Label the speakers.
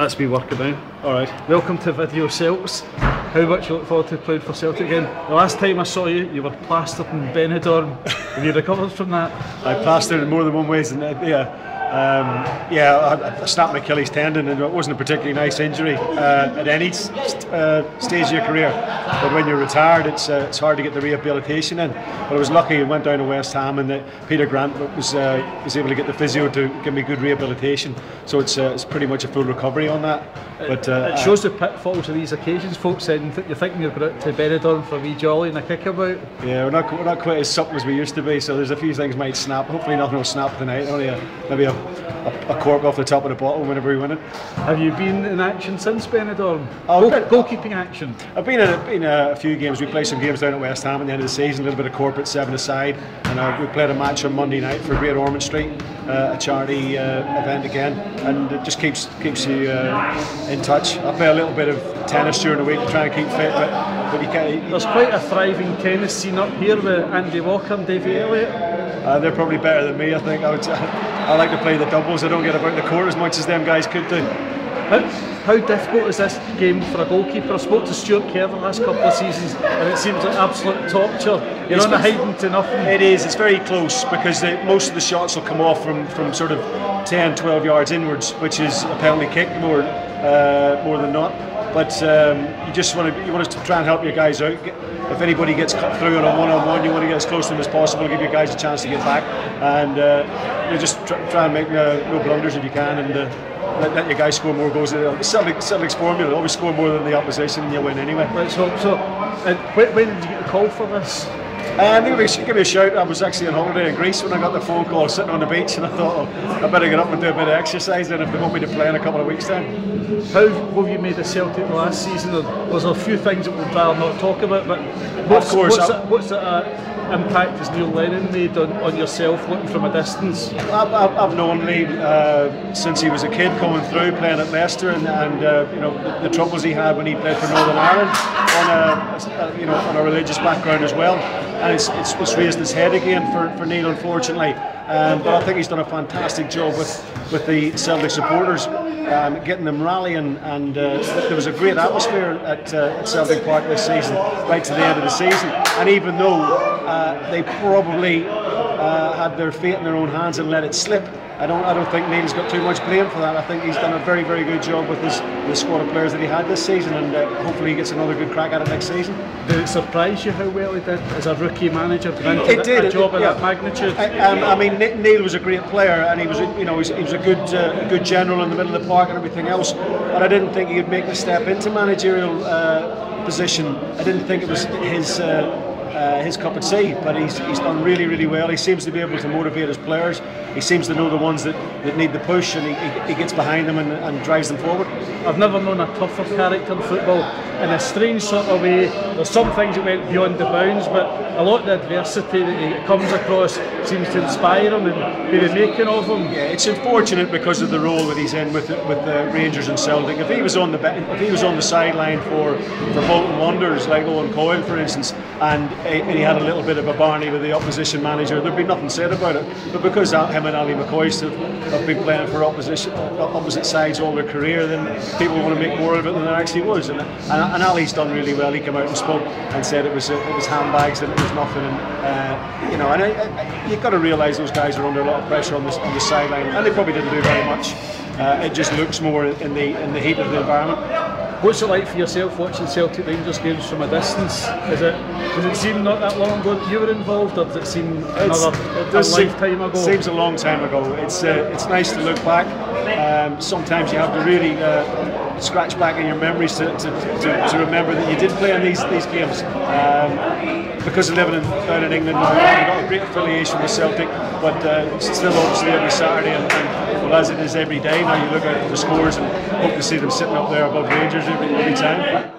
Speaker 1: That's me working now. Alright, welcome to Video Celts. How much you look forward to playing for Celtic again? The last time I saw you, you were plastered in Benidorm. Have you recovered from that?
Speaker 2: I plastered in more than one way. I snapped my Achilles tendon, and it wasn't a particularly nice injury at any stage of your career. But when you're retired, it's hard to get the rehabilitation in. But I was lucky and went down to West Ham, and Peter Grant was able to get the physio to give me good rehabilitation. So it's pretty much a full recovery on that. But
Speaker 1: it shows the pitfalls of these occasions. Folks saying you're thinking you're going out to Benidorm for a wee jolly and a kickabout.
Speaker 2: Yeah, we're not quite as supple as we used to be. So there's a few things might snap. Hopefully nothing will snap tonight. Only maybe a cork off the top of the bottle whenever we win it.
Speaker 1: Have you been in action since Benidorm? Goalkeeping action?
Speaker 2: I've been in a few games. We played some games down at West Ham at the end of the season, a little bit of corporate 7-a-side, and we played a match on Monday night for Great Ormond Street, a charity event again, and it just keeps you in touch. I play a little bit of tennis during the week to try and keep fit, but you can't.
Speaker 1: There's quite a thriving tennis scene up here with Andy Walker and Davy Elliott.
Speaker 2: They're probably better than me, I think. I like to play the doubles. I don't get about the court as much as them guys could do.
Speaker 1: How difficult is this game for a goalkeeper? I spoke to Stuart Kerr the last couple of seasons, and it seems like absolute torture. You're not hiding to nothing.
Speaker 2: It is. It's very close because most of the shots will come off from sort of 10, 12 yards inwards, which is a penalty kick more than not. But you want to try and help your guys out. If anybody gets cut through on a one-on-one, you want to get as close to them as possible, give your guys a chance to get back, and you just try and make no blunders if you can, and let your guys score more goals. Celtic's formula: always score more than the opposition, and you'll win anyway.
Speaker 1: Right. So when did you get the call for this?
Speaker 2: Give me a shout. I was actually on holiday in Greece when I got the phone call, sitting on the beach, and I thought, I better get up and do a bit of exercise then if they want me to play in a couple of weeks' time.
Speaker 1: How have you made the Celtic the last season? There's a few things that we'd rather not talk about, but what's the impact has Neil Lennon made on yourself looking from a distance?
Speaker 2: I've known Neil since he was a kid coming through playing at Leicester, and the troubles he had when he played for Northern Ireland on a religious background as well, and it's raised his head again for Neil, unfortunately. But I think he's done a fantastic job with the Celtic supporters, getting them rallying, and there was a great atmosphere at Celtic Park this season, right to the end of the season. And even though they probably had their fate in their own hands and let it slip, I don't think Neil's got too much blame for that. I think he's done a very, very good job with the squad of players that he had this season, and hopefully he gets another good crack at it next season.
Speaker 1: Did it surprise you how well he did as a rookie manager? A job of that magnitude.
Speaker 2: I mean, Neil was a great player, and he was a good general in the middle of the park and everything else. But I didn't think he could make the step into managerial position. I didn't think it was his cup of tea, but he's done really, really well. He seems to be able to motivate his players. He seems to know the ones that need the push, and he gets behind them and drives them forward.
Speaker 1: I've never known a tougher character in football. In a strange sort of way, there's some things that went beyond the bounds, but a lot of the adversity that he comes across seems to inspire him and be the making of him.
Speaker 2: Yeah, it's unfortunate because of the role that he's in with the Rangers and Celtic. If he was on the sideline for Bolton Wanderers, like Owen Coyle, for instance, and he had a little bit of a barney with the opposition manager, there'd be nothing said about it. But because him and Ali McCoist have been playing for opposite sides all their career, then people want to make more of it than there actually was. And Ali's done really well. He came out and spoke and said it was handbags and it was nothing. And you've got to realise those guys are under a lot of pressure on the sideline, and they probably didn't do very much. It just looks more in the heat of the environment.
Speaker 1: What's it like for yourself watching Celtic Rangers games from a distance? Does it seem not that long ago that you were involved, or does it seem a lifetime ago?
Speaker 2: It seems a long time ago. It's nice to look back. Sometimes you have to really scratch back in your memories to remember that you did play in these games. Because of living down in England now, you've got a great affiliation with Celtic, but still obviously every Saturday and well, as it is every day now, you look at the scores and hope to see them sitting up there above Rangers every time.